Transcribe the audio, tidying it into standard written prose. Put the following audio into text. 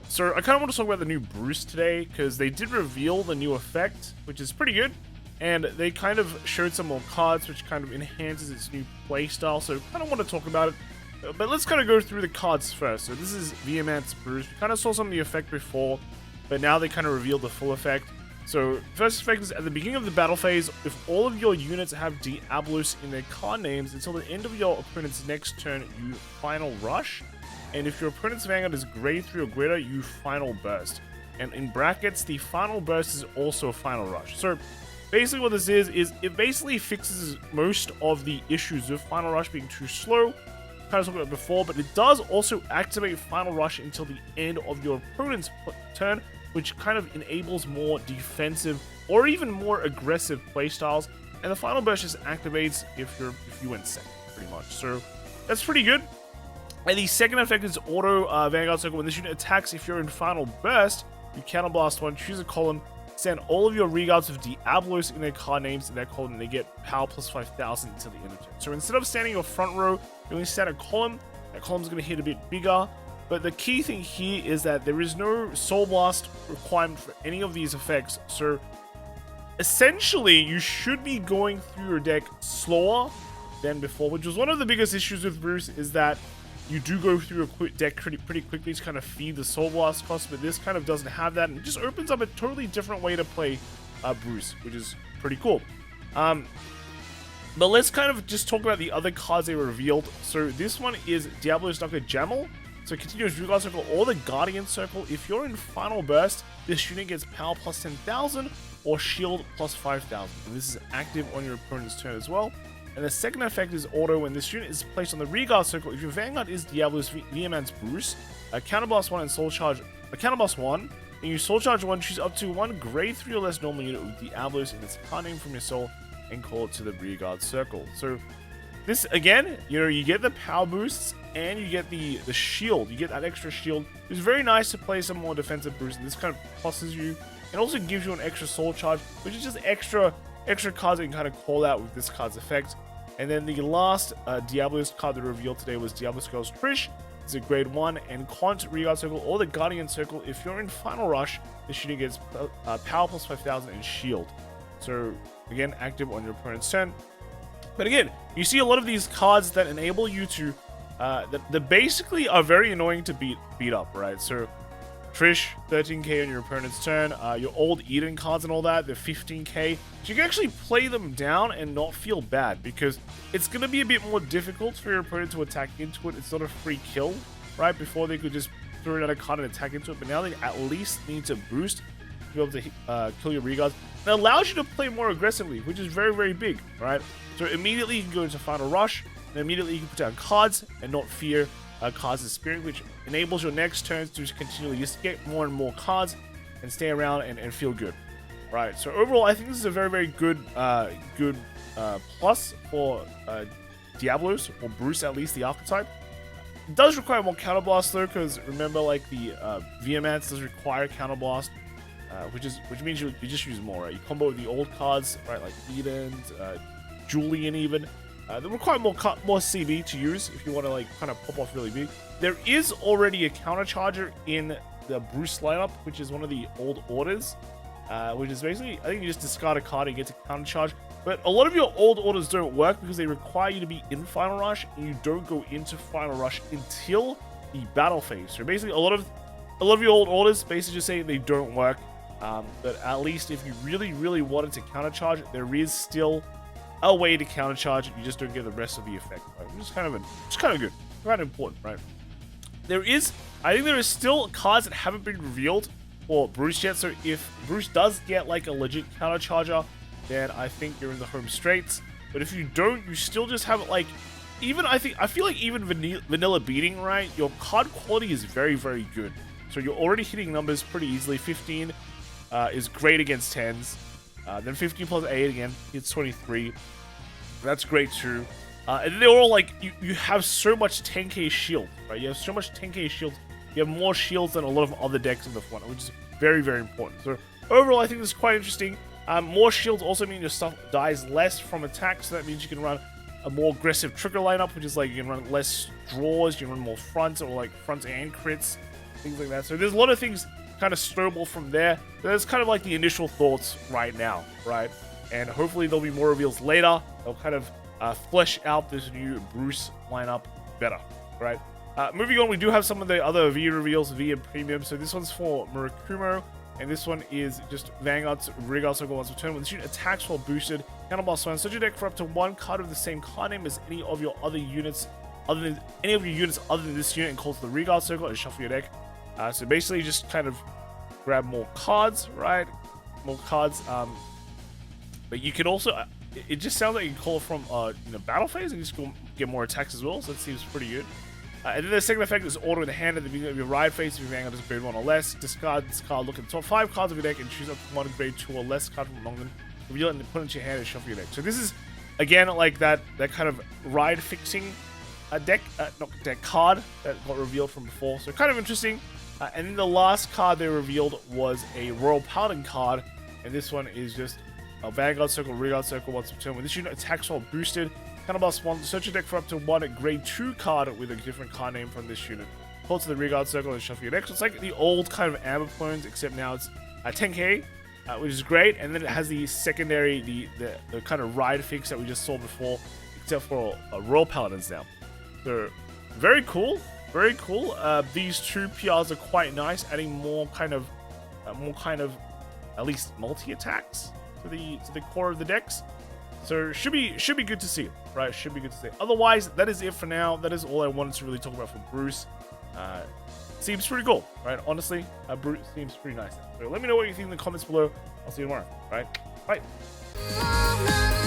So I kind of want to talk about the new Bruce today, because they did reveal the new effect, which is pretty good. And they kind of showed some more cards, which kind of enhances its new playstyle. So I kind of want to talk about it. But let's kind of go through the cards first. So this is Vehemence Bruce. We kind of saw some of the effect before, but now they kind of revealed the full effect. So first effect is at the beginning of the battle phase, if all of your units have Diabolos in their card names, until the end of your opponent's next turn, you final rush. And if your opponent's Vanguard is grade 3 or greater, you final burst. And in brackets, the final burst is also a final rush. So basically what this is it basically fixes most of the issues with final rush being too slow. Kind of talked about before, but it does also activate final rush until the end of your opponent's turn, which kind of enables more defensive or even more aggressive playstyles. And the final burst just activates if you win second, pretty much. So that's pretty good. And the second effect is auto Vanguard Circle. When this unit attacks, if you're in final burst, you counterblast one, choose a column, send all of your regards of Diabolos in their card names in that column, and they get power plus 5,000 until the end of turn. So instead of standing your front row, you only stand a column. That column's going to hit a bit bigger. But the key thing here is that there is no Soul Blast requirement for any of these effects. So essentially, you should be going through your deck slower than before, which was one of the biggest issues with Bruce, is that you do go through a deck pretty quickly to kind of feed the Soul Blast cost, but this kind of doesn't have that, and it just opens up a totally different way to play Bruce, which is pretty cool. But let's kind of just talk about the other cards they revealed. So this one is Diabolos Dr. Jamal. So continuous Vanguard Circle or the Guardian Circle. If you're in Final Burst, this unit gets power plus 10,000 or shield plus 5,000. And this is active on your opponent's turn as well. And the second effect is auto. When this unit is placed on the Vanguard Circle, if your Vanguard is Diabolos Vehemence Bruce, counterblast 1 and soul charge, counterblast 1, and you soul charge 1, choose up to 1 grade 3 or less normal unit with Diabolos in its card name from your soul and call it to the Vanguard Circle. So this, again, you get the power boosts and you get the shield. You get that extra shield. It's very nice to play some more defensive Bruce, and this kind of pluses you and also gives you an extra soul charge, which is just extra cards that you can kind of call out with this card's effect. And then the last Diabolos card that revealed today was Diabolos Girls Trish. It's a grade 1 and Quant Vanguard Circle or the Guardian Circle. If you're in Final Rush, this unit gets power plus 5,000 and shield. So again, active on your opponent's turn. But again, you see a lot of these cards that enable you to that basically are very annoying to beat up, right? So Trish, 13k on your opponent's turn. Your old Eden cards and all that, they're 15k. So you can actually play them down and not feel bad, because it's going to be a bit more difficult for your opponent to attack into it. It's not a free kill, right? Before they could just throw another card and attack into it, but now they at least need to boost to be able to kill your regards. It allows you to play more aggressively, which is very, very big, right? So immediately you can go into Final Rush, and immediately you can put down cards and not fear cards of Spirit, which enables your next turns to continually just get more and more cards and stay around and feel good, right? So overall, I think this is a very, very good plus for Diabolos, or Bruce at least, the archetype. It does require more counterblast though, because remember, like the Vehemence does require counterblast, which means you just use more, right? You combo with the old cards, right, like Eden's, Julian even. They require more CB to use if you want to like kind of pop off really big. There is already a countercharger in the Bruce lineup, which is one of the old orders, which is basically, I think you just discard a card and get to countercharge. But a lot of your old orders don't work because they require you to be in Final Rush, and you don't go into Final Rush until the battle phase. So basically, a lot of your old orders basically just say they don't work. But at least if you really, really wanted to countercharge, there is still a way to countercharge it. You just don't get the rest of the effect, right? Which is kind of good, kind of important, right? I think there is still cards that haven't been revealed for Bruce yet. So if Bruce does get like a legit countercharger, then I think you're in the home straights. But if you don't, you still just have it like, I feel like even vanilla beating, right? Your card quality is very, very good. So you're already hitting numbers pretty easily. 15 is great against 10s. Then 15 plus 8 again, it's 23. That's great too. And then they're all like, you have so much 10k shield, right? You have so much 10k shield. You have more shields than a lot of other decks in the front, which is very, very important. So overall, I think this is quite interesting. More shields also mean your stuff dies less from attack, so that means you can run a more aggressive trigger lineup, which is like you can run less draws, you can run more fronts, or like fronts and crits. things like that. So there's a lot of things kind of snowball from there. That's kind of like the initial thoughts right now, right? And hopefully there'll be more reveals later. They'll kind of flesh out this new Bruce lineup better, right? Moving on, we do have some of the other V reveals, V and Premium. So this one's for Murakumo, and this one is just Vanguard's Regal Circle once per turn. When the unit attacks while boosted, counterblast one. Search your deck for up to one card of the same card name as any of your other units, other than this unit, and call to the Regal Circle and shuffle your deck. So basically, just kind of grab more cards, right? More cards. But you can also, it just sounds like you can call from battle phase and just go get more attacks as well. So that seems pretty good. And then the second effect is order in the hand at the beginning of your ride phase. If your Vanguard is grade 1 or less, discard this card, look at the top 5 cards of your deck and choose up to one grade 2 or less card from among them. Reveal it and put it into your hand and shuffle your deck. So this is, again, like that kind of ride fixing card that got revealed from before. So kind of interesting. And then the last card they revealed was a Royal Paladin card. And this one is just a Vanguard Circle, Regal Circle once per turn. When this unit attacks while boosted, counterblast one, search your deck for up to one grade 2 card with a different card name from this unit. Pull to the Regal Circle and shuffle your deck. So it's like the old kind of Amber clones, except now it's 10k, which is great. And then it has the secondary, the kind of ride fix that we just saw before, except for Royal Paladins now. So very cool, very cool. These two PRs are quite nice, adding more kind of at least multi attacks to the core of the decks. So should be good to see, right? Should be good to see. Otherwise, that is it for now. That is all I wanted to really talk about for Bruce. Seems pretty cool, right? Honestly, Bruce seems pretty nice. So let me know what you think in the comments below. I'll see you tomorrow, right? Bye.